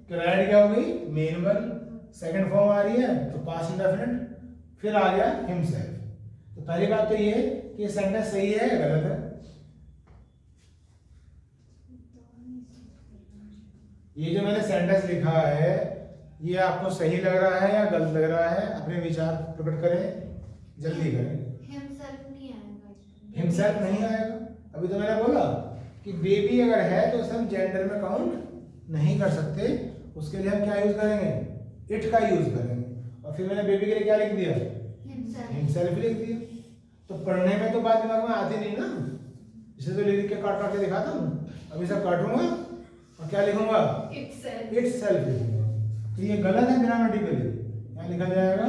क्राइड क्या हो गई, मेन वर्ब, सेकंड फॉर्म आ रही है तो पास्ट इंडेफिनिट, फिर आ गया हिमसेल्फ। तो पहली बात तो ये कि ये सेंटेंस सही है या गलत है। ये जो मैंने सेंटेंस लिखा है ये आपको सही लग रहा है या गलत लग रहा है, अपने विचार प्रकट करें, जल्दी करें। हिमसेल्फ नहीं आएगा, हिमसेल्फ नहीं आएगा। अभी तो मैंने बोला कि बेबी अगर है तो उसे हम जेंडर में काउंट नहीं कर सकते, उसके लिए हम क्या यूज करेंगे, इट का यूज करेंगे। और फिर मैंने बेबी के लिए क्या लिख दिया, हिमसेल्फ लिख दिया। तो पढ़ने में तो बात दिमाग में आती नहीं ना, इसे तो लिख के काट काट के दिखाता हूँ। अभी सब काटूंगा और क्या लिखूंगा, इटसेल्फ लिखूंगा। तो ये गलत है ग्रामेटिकली, यहाँ लिखा जाएगा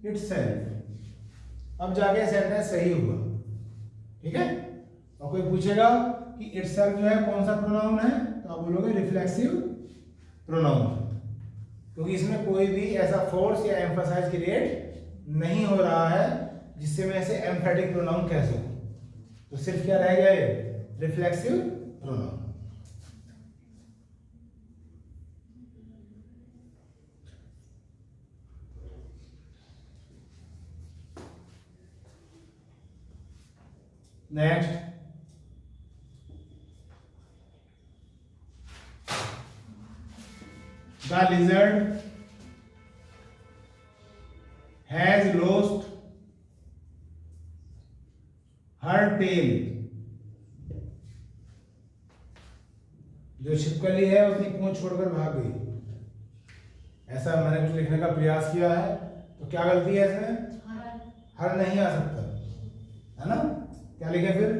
इटसेल्फ। अब जाके सेंटेंस सही हुआ, ठीक है। और कोई पूछेगा कि इटसेल्फ जो है कौन सा प्रोनाउन है, तो आप बोलोगे रिफ्लेक्सिव प्रोनाउन, क्योंकि इसमें कोई भी ऐसा फोर्स या एम्फसाइज क्रिएट नहीं हो रहा है जिससे मैं इसे एम्फेटिक प्रोनाउन कह सकूं। तो सिर्फ क्या रह गया, ये reflexive pronoun. Next, the lizard has lost her tail। जो छिपकली है अपनी पूंछ छोड़कर भाग गई, ऐसा मैंने कुछ लिखने का प्रयास किया है। तो क्या गलती है इसमें, हर नहीं आ सकता, है ना। क्या लिखे फिर,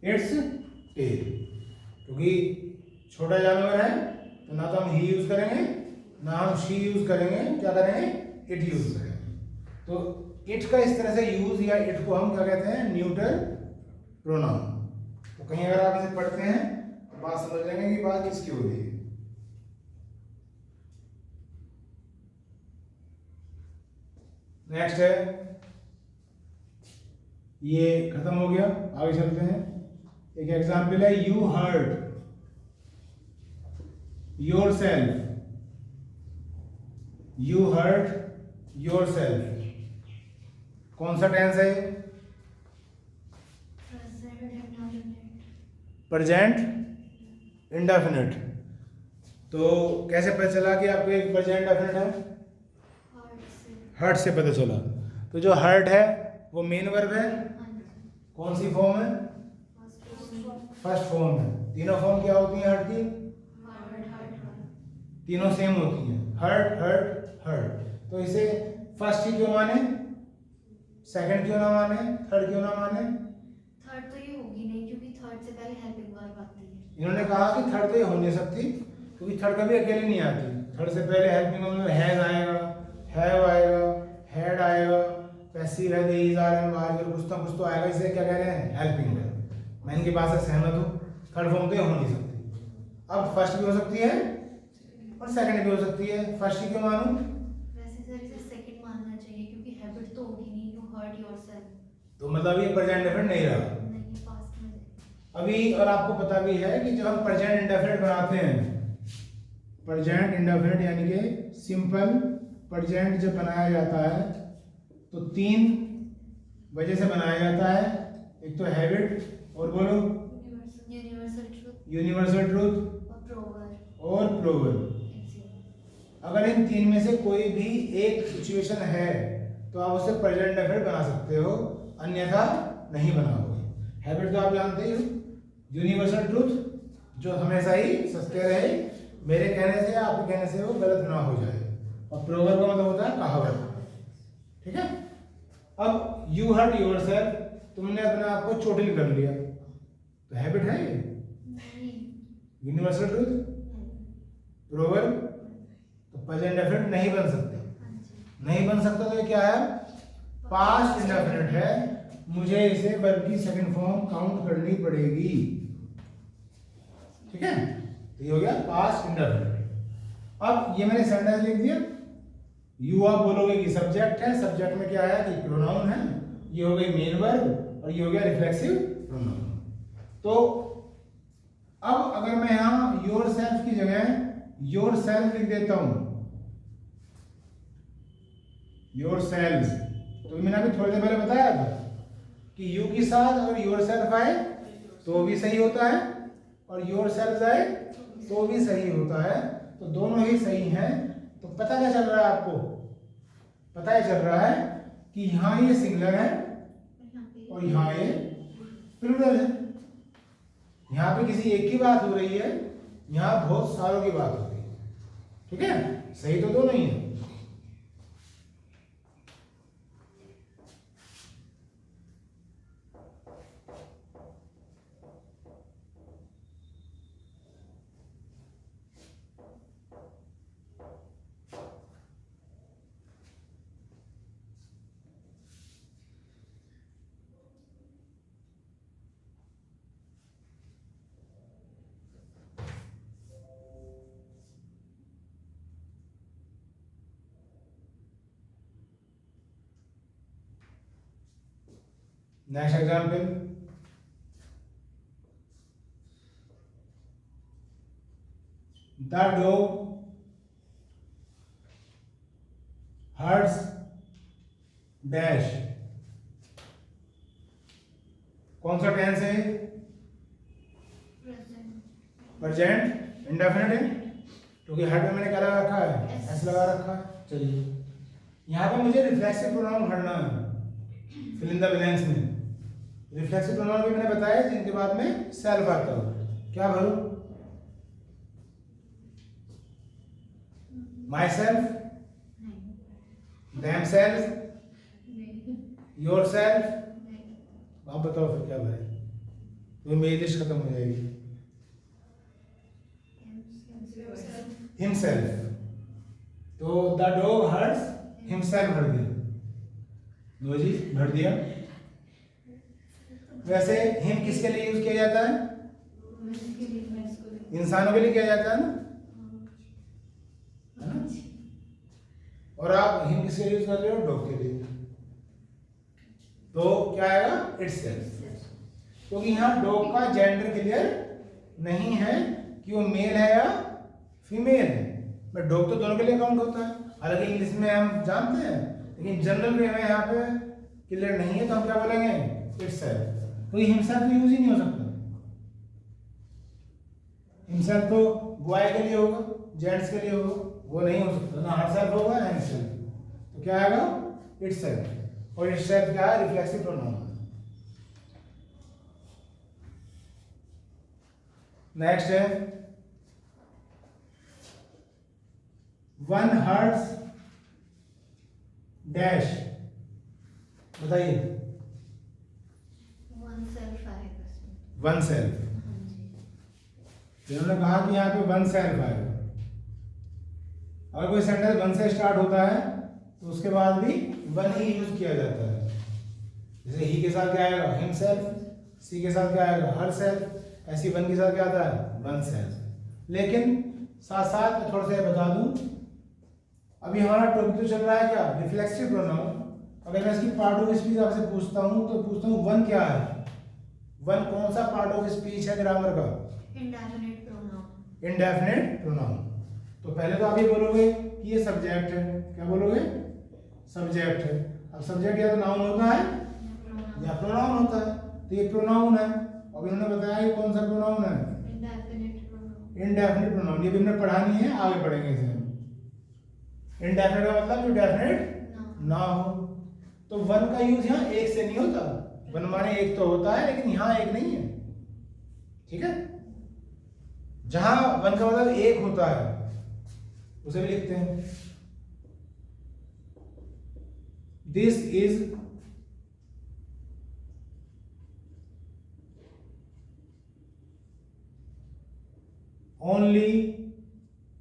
इट्स टेल, क्योंकि छोटा जानवर है तो ना तो हम ही यूज करेंगे ना हम शी यूज करेंगे, क्या करेंगे, इट यूज करेंगे। तो इट का इस तरह से यूज या इट को हम क्या कहते हैं, न्यूट्रल प्रोनाउन। तो कहीं अगर आप इसे पढ़ते हैं तो बात समझ लेंगे कि बात किसकी हो रही है। नेक्स्ट है, ये खत्म हो गया, आगे चलते हैं। एक एग्जाम्पल है, you hurt yourself, you hurt yourself. कौन सा टेंस है, प्रेजेंट इंडेफिनिट। तो कैसे पता चला कि आपको एक प्रेजेंट इंडेफिनिट है, हर्ट से पता चला। तो जो हर्ट है वो मेन वर्ब है, कौन सी फॉर्म है, फर्स्ट फॉर्म है। तीनों फॉर्म क्या होती है हर्ट की, तीनों सेम होती हैं, हर्ट हर्ट हर्ट। तो इसे फर्स्ट ही क्यों माने, सेकंड क्यों ना माने, थर्ड क्यों ना माने? थर्ड तो ये होगी नहीं क्योंकि थर्ड से पहले हेल्पिंग वर्ब आती है। इन्होंने कहा कि थर्ड तो ये हो नहीं सकती क्योंकि थर्ड कभी अकेले नहीं आती। थर्ड से पहले हेल्पिंग वर्ब में हैज आएगा, हैव आएगा, हैड आएगा, पैसिव है, दे, इज, आर एंड वाज, कुछ तो आएगा। इसे क्या कह रहे हैं? Helping verb. मैं इनकी बात से सहमत हूँ, थर्ड फॉर्म तो ये हो नहीं सकती। अब फर्स्ट भी हो सकती है और सेकंड भी हो सकती है। फर्स्ट ही क्यों मानूं? वैसे सर इसे सेकंड मानना चाहिए क्योंकि हैबिट तो होगी नहीं, यू हर्ट योरसेल्फ। तो मतलब ये प्रेजेंट इंडेफिनिट नहीं रहा नहीं, पास्ट में जाएगा। अभी। और आपको पता भी है कि जब हम प्रेजेंट इंडेफिनिट बनाते हैं, प्रेजेंट इंडेफिनिट यानी कि सिंपल प्रेजेंट जब बनाया जाता है तो तीन वजह से बनाया जाता है। एक तो हैबिट, और बोलो, यूनिवर्सल ट्रूथ यूनिवर्सल ट्रूथ और प्रोवर्ब। और प्रोवर्ब। अगर इन तीन में से कोई भी एक सिचुएशन है तो आप उसे प्रेजेंट इंडेफिनिट बना सकते हो, अन्यथा नहीं बनाओगे। हैबिट तो आप जानते ही हो, यूनिवर्सल ट्रूथ जो हमेशा ही सत्य रहे, मेरे कहने से आपके कहने से वो गलत ना हो जाए, और प्रोवर्ब का मतलब होता है कहावत। ठीक है। अब यू हर्ट योरसेल्फ, तुमने अपने आप को चोटिल कर लिया, तो हैबिट है ये? नहीं। यूनिवर्सल ट्रूथ, प्रोवर्ब, तो प्रेजेंट इंडेफिनिट नहीं बन सकते। हाँ जी। नहीं बन सकता तो ये क्या है? पास्ट इंडेफिनिट है। मुझे इसे वर्ब की सेकंड फॉर्म काउंट करनी पड़ेगी। ठीक है, तो ये हो गया पास्ट इंडेफिनिट। अब ये मैंने सेंटेंस लिख दिया। यू आप बोलोगे कि सब्जेक्ट है, सब्जेक्ट में क्या है कि प्रोनाउन है, ये हो गई मेन वर्ब और ये हो गया रिफ्लेक्सिव प्रोनाउन। तो अब अगर मैं यहां योर सेल्फ की जगह योर सेल्फ लिख देता हूं, योर सेल्फ, तो मैंने अभी थोड़ी देर पहले बताया था कि यू के साथ अगर योर सेल्फ आए तो भी सही होता है और योर सेल्फ आए तो भी सही होता है, तो दोनों ही सही हैं। तो पता क्या चल रहा है आपको? पता ये चल रहा है कि यहाँ ये सिंगुलर है और यहाँ ये प्लूरल है। यहाँ पे किसी एक की बात हो रही है, यहाँ बहुत सारों की बात हो रही है। ठीक है, सही तो दोनों ही है। Next example, the dog hurts dash. कौन सा टेंस है? प्रेजेंट इंडेफिनिट है, क्योंकि हर्ट में मैंने क्या लगा रखा है? एस लगा रखा है। चलिए, यहाँ पे मुझे रिफ्लेक्सिव प्रोनाउन भरना है, फिल इन द ब्लैंक्स में। रिफ्लेक्सिव प्रोनाउन भी मैंने बताया जिनके बाद में सेल्फ आता हो। क्या भरूं? Myself, themself, yourself. आप बताओ फिर क्या भरे, तो मेरी लिस्ट खत्म हो जाएगी। हिमसेल्फ, तो द डॉग हर्ट्स हिमसेल्फ भर दिया। लो जी, भर दिया। वैसे हिम किसके लिए यूज किया जाता है? इंसानों के लिए किया जाता है ना? और आप हिम किसके लिए यूज कर रहे हो? डॉग के लिए। तो क्या आएगा? इटसेल्फ, क्योंकि यहाँ डॉग का जेंडर क्लियर नहीं है कि वो मेल है या फीमेल है। बट डॉग तो दोनों के लिए काउंट होता है, हालांकि इंग्लिश में हम जानते हैं, लेकिन जनरल में हमें यहाँ पे क्लियर नहीं है, तो हम क्या बोलेंगे? इटसेल्फ। तो ये हिमसेल्फ तो यूज ही नहीं हो सकता। हिमसेल्फ तो बॉय के लिए होगा, जेंट्स के लिए होगा, वो नहीं हो सकता ना। हरसेल्फ होगा ना हिमसेल्फ। तो क्या आएगा? इटसेल्फ। और इटसेल्फ क्या है? Reflexive pronoun. नेक्स्ट है, वन हर्ट्स डैश बताइए। वन सेल्फ आएगा इसमें। वन सेल्फ, हाँ जी। इन्होंने कहा कि यहाँ पे वन सेल्फ आएगा। अगर कोई सेंटेंस वन से स्टार्ट होता है तो उसके बाद भी वन ही यूज किया जाता है। जैसे ही के साथ क्या आएगा, हिमसेल्फ, सी के साथ क्या आएगा, हर सेल्फ, ऐसी वन के साथ क्या आता है, वन सेल्फ। लेकिन साथ साथ मैं थोड़ा सा बता दूं, अभी हमारा टॉपिक तो चल रहा है क्या, रिफ्लेक्सिव प्रोनाउन। अगर मैं इसकी पार्ट ऑफ स्पीच आपसे पूछता हूं तो पूछता हूं वन क्या है, वन कौन सा पार्ट ऑफ स्पीच है ग्रामर का, इंडेफिनिट प्रोनाउन। Indefinite pronoun. तो पहले तो आप ये बोलोगे कि ये सब्जेक्ट है, क्या बोलोगे, सब्जेक्ट है। अब सब्जेक्ट या तो नाउन होता है या प्रोनाउन होता है, तो ये प्रोनाउन है। और इन्होंने बताया ये कौन सा प्रोनाउन है, इंडेफिनिट प्रोनाउन। Indefinite pronoun. ये भी हमने पढ़ा नहीं है, आगे पढ़ेंगे इसे। इंडेफिनिट का मतलब जो डेफिनेट ना हो। तो वन का यूज यहाँ एक से नहीं होता, वन माने एक तो होता है लेकिन यहाँ एक नहीं है, ठीक है। जहां वन का मतलब एक होता है उसे भी लिखते हैं, this is only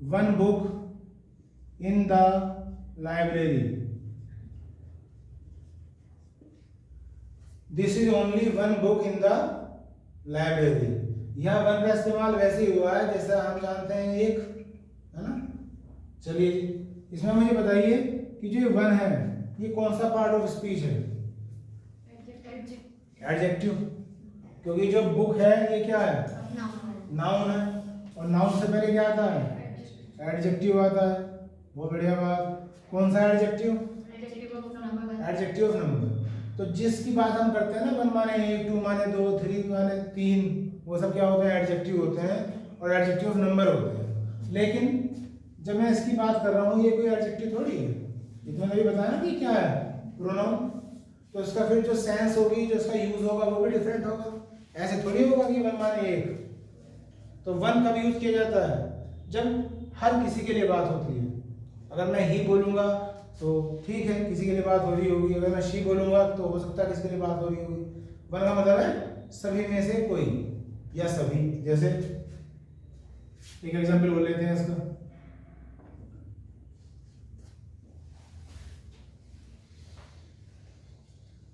one book in the library, this is only one book in the library. यहां वन का इस्तेमाल वैसे ही हुआ है जैसा हम जानते हैं एक, है ना। चलिए इसमें मुझे बताइए कि जो वन है ये कौन सा पार्ट ऑफ स्पीच है, एडजेक्टिव, क्योंकि जो बुक है ये क्या है, नाउन है, और नाउन से पहले क्या आता है, एडजेक्टिव आता है। बहुत बढ़िया बात। कौन सा एडजेक्टिव, एडजेक्टिव ऑफ नंबर। तो जिसकी बात हम करते हैं ना, वन माने एक, टू माने दो, थ्री माने तीन, वो सब क्या होते हैं, एडजेक्टिव होते हैं और एडजेक्टिव ऑफ नंबर होते हैं। लेकिन जब मैं इसकी बात कर रहा हूँ ये कोई एडजेक्टिव थोड़ी है, ये तो मैंने अभी बताया ना कि क्या है, प्रोनाउन। तो इसका फिर जो सेंस होगी, जो इसका यूज होगा वो भी डिफरेंट होगा। ऐसे थोड़ी होगा कि वन माने एक। तो वन कब यूज किया जाता है, जब हर किसी के लिए बात होती है। अगर मैं ही बोलूंगा तो ठीक है, किसी के लिए बात हो रही होगी। अगर मैं शी बोलूंगा तो हो सकता है किसी के लिए बात हो रही होगी। वन का मतलब है सभी में से कोई या सभी। जैसे एक एग्जांपल बोल लेते हैं इसका,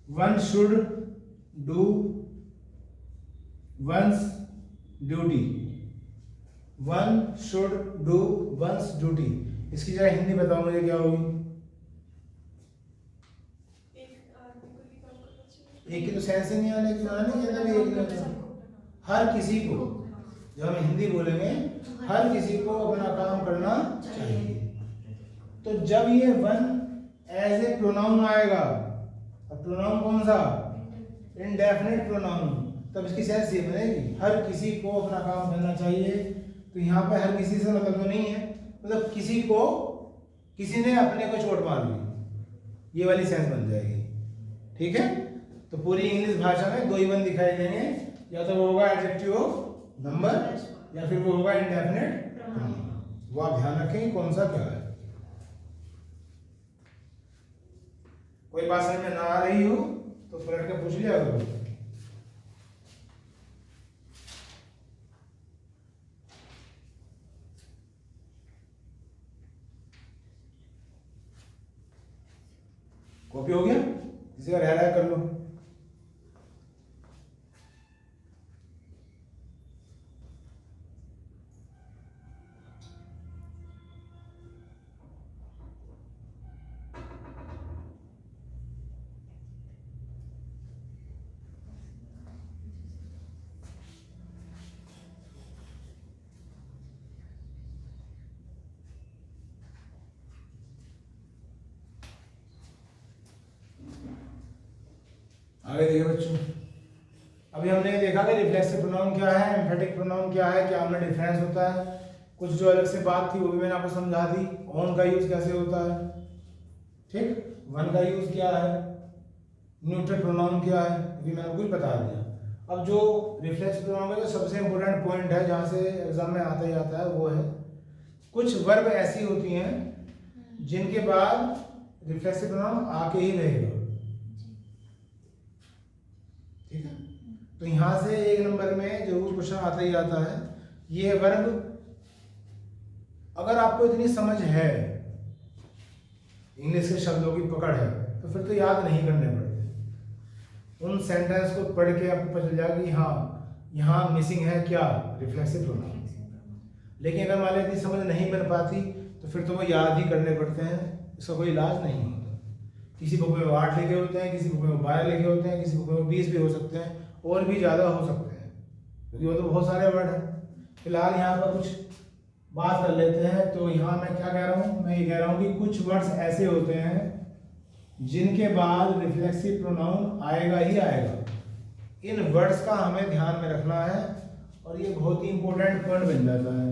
one should do once duty, one should do once duty. इसकी जगह हिंदी बताओ मुझे क्या होगी, एक की तो सेंस ही नहीं आने की, नहीं कहता भी एक नहीं होता। हर किसी को, जब हम हिंदी बोलेंगे हर किसी को अपना काम करना चाहिए। तो जब ये वन एज ए प्रोनाउन आएगा, और प्रोनाउन कौन सा, इंडेफिनिट प्रोनाउन, तब इसकी सेंस ये बनेगी हर किसी को अपना काम करना चाहिए। तो यहाँ पे हर किसी से मतलब नहीं है, मतलब किसी को, किसी ने अपने को चोट मार ली, ये वाली सेंस बन जाएगी, ठीक है। तो पूरी इंग्लिश भाषा में दो ही वन दिखाई देंगे, या तो वो होगा एडजेक्टिव ऑफ नंबर या फिर वो होगा इंडेफिनिट प्रोनाउन। वो आप ध्यान रखें कौन सा क्या है। कोई बात समझ में ना आ रही हो तो पलट के पूछ लिया करो। कॉपी हो गया, किसी का रह रहा है कर लो। आगे देखिए बच्चों, अभी हमने देखा कि रिफ्लेक्सिव प्रोनाउन क्या है, एम्फेटिक प्रोनाउन क्या है, क्या उनमें डिफरेंस होता है। कुछ जो अलग से बात थी वो भी मैंने आपको समझा दी, ऑन का यूज कैसे होता है, ठीक, वन का यूज क्या है, न्यूट्रल प्रोनाउन क्या है, ये मैंने कुछ बता दिया। अब जो रिफ्लेक्सिव प्रोनाउन का जो सबसे इंपॉर्टेंट पॉइंट है, जहाँ से एग्जाम में आता ही आता है, वो है कुछ वर्ब ऐसी होती हैं जिनके बाद रिफ्लेक्सिव प्रोनाउन आके ही रहेगा। तो यहाँ से 1 नंबर में जरूर क्वेश्चन आता ही आता है। ये वर्ब अगर आपको इतनी समझ है, इंग्लिश के शब्दों की पकड़ है, तो फिर तो याद नहीं करने पड़ते। उन सेंटेंस को पढ़ के आपको पता चल जाएगा कि हाँ यहाँ मिसिंग है क्या, रिफ्लेक्सिव प्रोनाउन। लेकिन अगर मान लीजिए इतनी समझ नहीं बन पाती तो फिर तो वो याद ही करने पड़ते हैं, इसका कोई इलाज नहीं होता। किसी बुक में 8 लिखे होते हैं, किसी बुक में 12 लिखे होते हैं, किसी बुक में 20 भी हो सकते हैं, और भी ज़्यादा हो सकते हैं, क्योंकि वो तो बहुत सारे वर्ड हैं। फिलहाल यहाँ पर कुछ बात कर लेते हैं। तो यहाँ मैं क्या कह रहा हूँ, मैं ये कह रहा हूँ कि कुछ वर्ड्स ऐसे होते हैं जिनके बाद रिफ्लेक्सिव प्रोनाउन आएगा ही आएगा। इन वर्ड्स का हमें ध्यान में रखना है, और ये बहुत ही इंपॉर्टेंट पॉइंट बन जाता है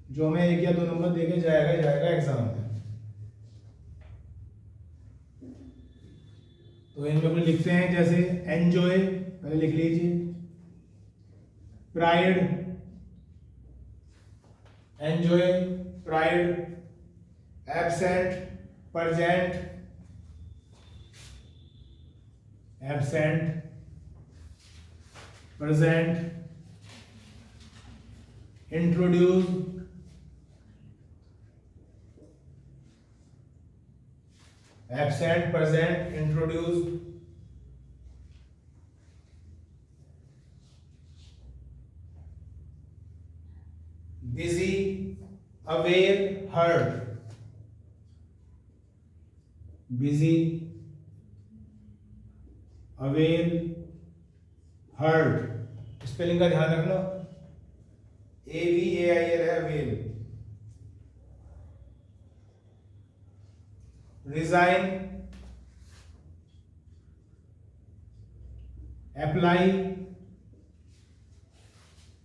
जो हमें 1 या 2 नंबर देके जाएगा ही जाएगा एग्जाम में। तो इनमें कुछ लिखते हैं, जैसे एंजॉय पहले लिख लीजिए, pride, enjoy, pride, absent, present, absent, present, introduce, absent, present, introduce, busy, aware, heard, busy, aware, heard. Spelling का ध्यान रखना, AVAIL है aware. Resign, apply,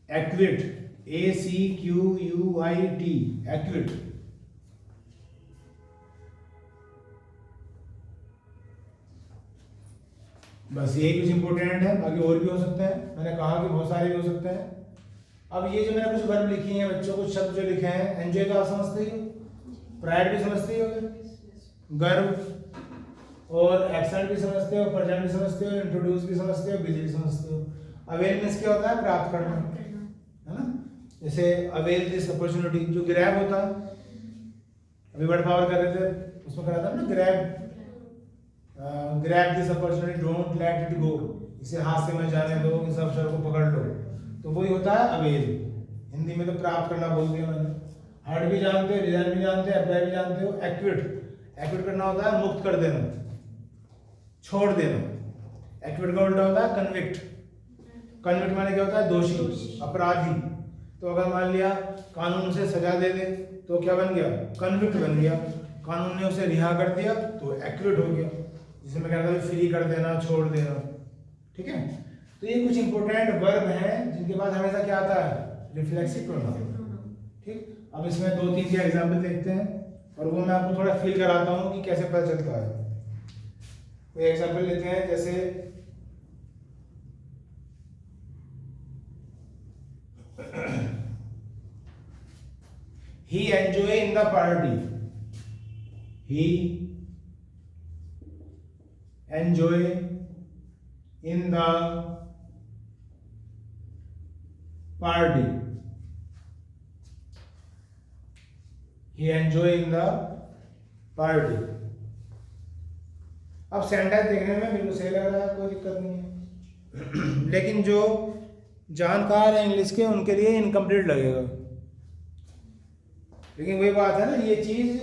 equity, ACQUIT, equity. बस यही कुछ इंपॉर्टेंट है, बाकी और भी हो सकते हैं, मैंने कहा कि बहुत सारे भी हो सकते हैं। अब ये जो मैंने कुछ वर्ब लिखी हैं बच्चों, कुछ शब्द जो लिखे हैं, एंजॉय तो आप समझते ही हो, प्राइड भी समझते ही हो, गर्व और एब्सेंट भी समझते हो, प्रेजेंट भी समझते हो, इंट्रोड्यूस भी समझते हो, बिजी भी समझते हो। अवेल मींस क्या होता है, प्राप्त करना, है ना। जैसे अवेल दिस अपॉर्चुनिटी, जो ग्रैब होता है, अभी वर्ड पावर कर रहे थे उसमें करा था ना, grab, grab this opportunity, don't let it go, इसे हाथ से मत जाने दो, इस अवसर को पकड़ लो, तो वही होता है अवेल। हिंदी में तो प्राप्त करना बोल दिया मैंने। हर्ड भी जानते हो, रिजाइन भी जानते हो, अप्लाई भी जानते हो। एक्विट, एक्विट करना होता है मुक्त कर देना, छोड़ देना। एक्विट का उल्टा होता है कन्विक्ट। कन्विक्ट माने क्या होता है, दोषी, अपराधी। तो अगर मान लिया कानून से सजा दे दे तो क्या बन गया, कन्विक्ट बन गया। कानून ने उसे रिहा कर दिया तो एक्विट हो गया, जिसे मैं कहता हूँ फ्री कर देना, छोड़ देना। ठीक है, तो ये कुछ इंपॉर्टेंट वर्ब हैं जिनके बाद हमेशा क्या आता है, रिफ्लेक्सिव प्रोनाउन। ठीक, अब इसमें 2-3 के एग्जाम्पल देखते हैं और वो मैं आपको थोड़ा फील कराता हूँ कि कैसे पता चलता है। कोई एग्जाम्पल लेते हैं, जैसे he enjoy in the party, he enjoy in the party, he enjoy in the party। अब सेंटेंस देखने में बिल्कुल सही लग रहा है, कोई दिक्कत नहीं है लेकिन जो जानकार है इंग्लिश के उनके लिए इनकम्प्लीट लगेगा। लेकिन वही बात है ना, ये चीज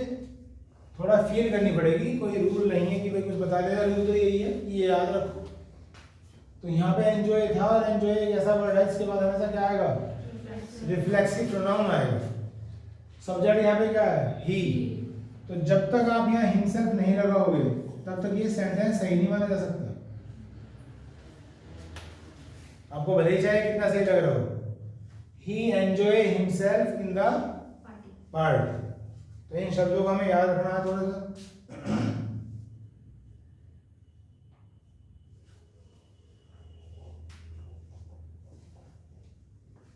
थोड़ा फील करनी पड़ेगी। कोई रूल नहीं है कि भाई कुछ बता देगा, रूल तो यही है कि ये याद रखो। तो यहाँ पे एंजॉय था और एंजॉय एक ऐसा वर्ड है इसके बाद हमेशा क्या आएगा, रिफ्लेक्सिव प्रोनाउन आएगा। सब्जेक्ट यहाँ पे क्या है, ही। तो जब तक आप यहाँ हिमसेल्फ नहीं लगाओगे तब तक ये सेंटेंस सही नहीं माना जा सकता। आपको भले ही चाहे कितना सही लग रहा हो, he enjoy himself in the party. तो इन शब्दों को हमें याद रखना है थोड़ा सा।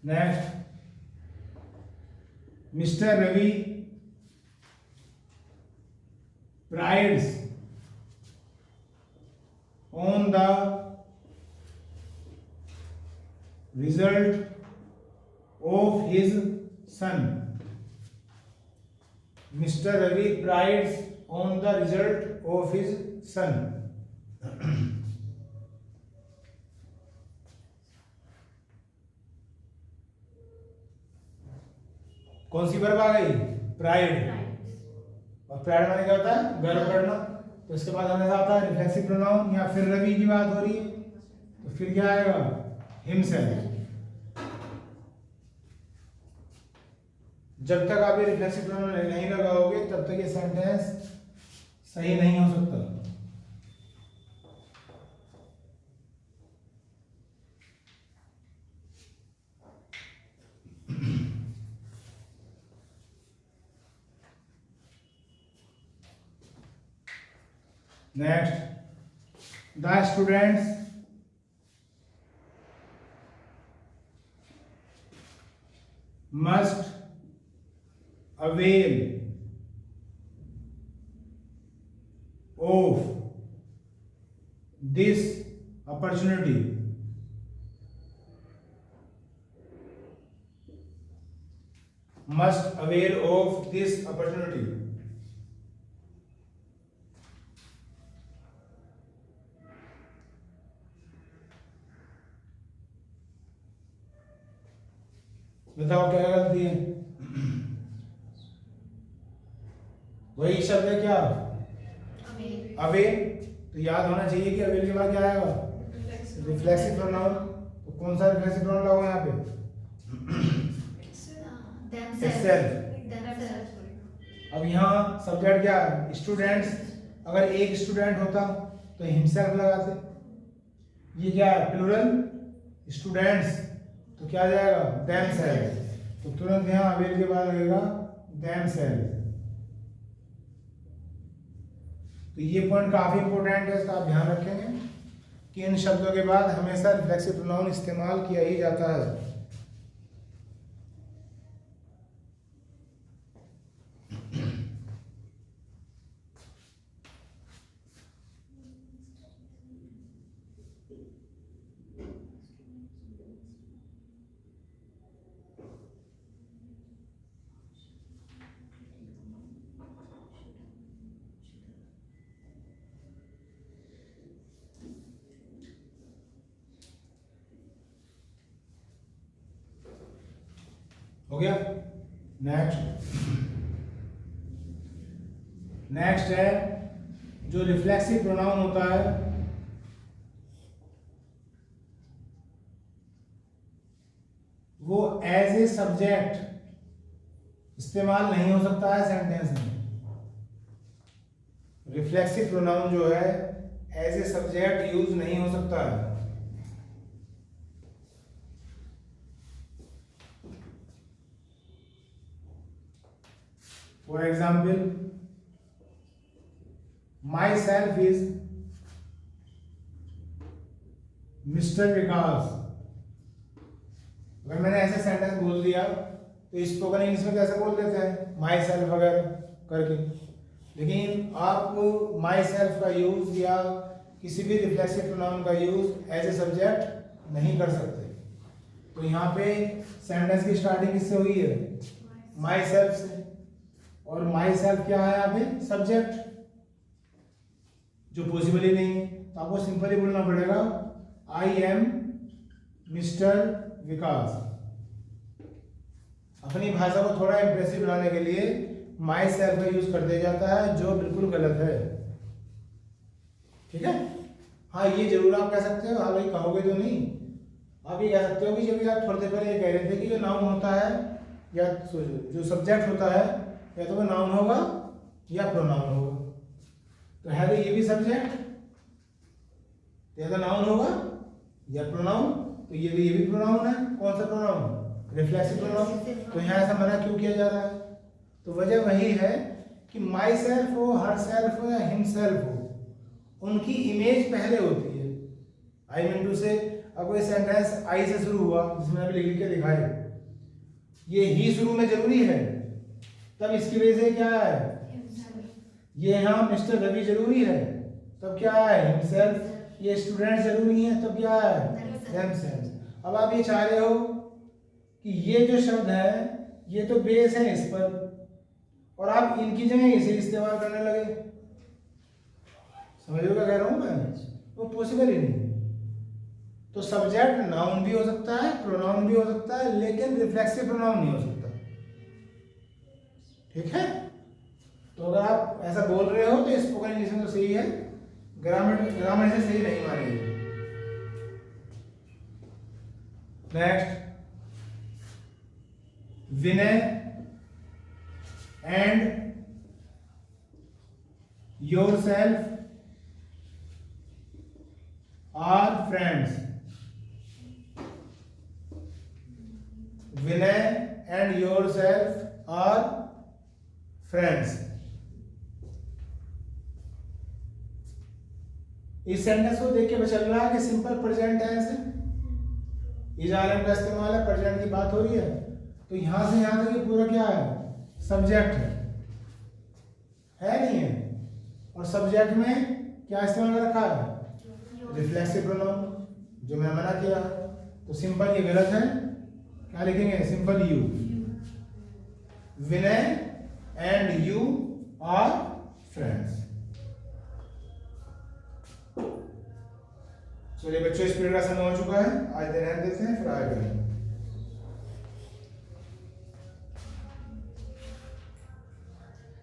Next, mister Ravi prides on the result of his son. Mr. Ravi prides on the result of his son. कौन सी वर्ब आ गई? प्राइड। और प्राइड माने क्या होता है? गर्व करना। तो इसके बाद हमेशा आता है रिफ्लेक्सिव प्रोनाउन। या फिर रवि की बात हो रही है तो फिर क्या आएगा? हिमसेल्फ। जब तक आप ये रिफ्लेक्सिव प्रोनाउन नहीं लगाओगे तब तक ये सेंटेंस सही नहीं हो सकता। Next, the students must avail of this opportunity must avail of this opportunity. बताओ क्या गलती है? वही शब्द है क्या? अवेल। तो याद होना चाहिए कि अवेल के बाद क्या आएगा? Reflexive pronoun. तो कौन सा रिफ्लेक्सिव प्रोनाउन लगा यहाँ पे? अब यहाँ सब्जेक्ट क्या है? स्टूडेंट्स। अगर एक स्टूडेंट होता तो हिमसेल्फ लगाते। ये क्या है? Plural students. तो क्या आ जाएगा? देमसेल्फ। तो तुरंत यहाँ अवेल के बाद लगेगा देमसेल्फ। तो ये पॉइंट काफी इंपॉर्टेंट है, इसका आप ध्यान रखेंगे कि इन शब्दों के बाद हमेशा रिफ्लेक्सिव प्रोनाउन इस्तेमाल किया ही जाता है। हो गया? नेक्स्ट है जो रिफ्लेक्सिव प्रोनाउन होता है वो एज ए सब्जेक्ट इस्तेमाल नहीं हो सकता है सेंटेंस में। रिफ्लेक्सिव प्रोनाउन जो है एज ए सब्जेक्ट यूज नहीं हो सकता है। For example, myself is Mr. विकास। अगर मैंने ऐसे सेंटेंस बोल दिया तो स्पोकन इंग्लिश में कैसे बोल देते हैं? माई सेल्फ वगैरह करके। लेकिन आप माई सेल्फ का यूज या किसी भी रिफ्लेक्सिव प्रोनाउन का यूज एज ए सब्जेक्ट नहीं कर सकते। तो यहाँ पे सेंटेंस की स्टार्टिंग किससे हुई है? माई सेल्फ से। और माई सेल्फ क्या है यहाँ पे? सब्जेक्ट, जो पॉसिबल ही नहीं है। तो आपको सिंपली बोलना पड़ेगा आई एम मिस्टर विकास। अपनी भाषा को थोड़ा इंप्रेसिव बनाने के लिए माई सेल्फ का यूज कर दिया जाता है, जो बिल्कुल गलत है। ठीक है? हाँ, ये जरूर आप कह सकते हो। हाँ भाई, कहोगे तो नहीं। आप ये कह सकते हो कि जब आप थोड़ी देर पहले ये कह रहे थे कि जो नाउन होता है या जो सब्जेक्ट होता है या तो वो नाउन होगा या प्रोनाउन होगा। तो है तो ये भी सब्जेक्ट, या तो नाउन होगा या प्रोनाउन। तो ये भी प्रोनाउन है। कौन सा प्रोनाउन? Reflexive pronoun. तो यहाँ ऐसा मना क्यों किया जा रहा है? तो वजह वही है कि माई सेल्फ हो, हर सेल्फ हो या हिम सेल्फ हो, उनकी इमेज पहले होती है। आई मीन टू से, अब कोई सेंटेंस आई से शुरू हुआ जिसमें अभी लिख के दिखाए, ये ही शुरू में जरूरी है, तब इसकी वजह से क्या है? ये यहाँ मिस्टर रवि जरूरी है, तब क्या है? हिमसेल्फ। ये स्टूडेंट जरूरी है, तब क्या है? देमसेल्फ। अब आप ये चाह रहे हो कि ये जो शब्द है ये तो बेस है इस पर, और आप इनकी जगह इसे इस्तेमाल करने लगे। समझ लो क्या कह रहा हूं मैं? वो पॉसिबल ही नहीं। तो सब्जेक्ट नाउन भी हो सकता है, प्रोनाउन भी हो सकता है, लेकिन रिफ्लेक्सिव प्रोनाउन नहीं हो सकता। ठीक है? तो अगर आप ऐसा बोल रहे हो तो स्पोकन इंग्लिश में तो सही है, ग्रामर से सही नहीं मानेगी। Next, Vinay and yourself are friends. Vinay and yourself are friends. इस सेंटेंस को देख के पता चल रहा है कि सिंपल प्रेजेंट टेंस है, इज आर एम का इस्तेमाल है, प्रेजेंट की बात हो रही है। तो यहां से यहां तक ये पूरा क्या है? सब्जेक्ट है नहीं है? और सब्जेक्ट में क्या इस्तेमाल कर रखा है? रिफ्लेक्सिव प्रोनाउन, जो मैं मना किया। तो सिंपल ये गलत है, क्या लिखेंगे? Simple you. Vinay and you are friends. चलिए बच्चों, इस पीरियड का समय हो चुका है, आज दिन देते हैं, फिर आगे करेंगे।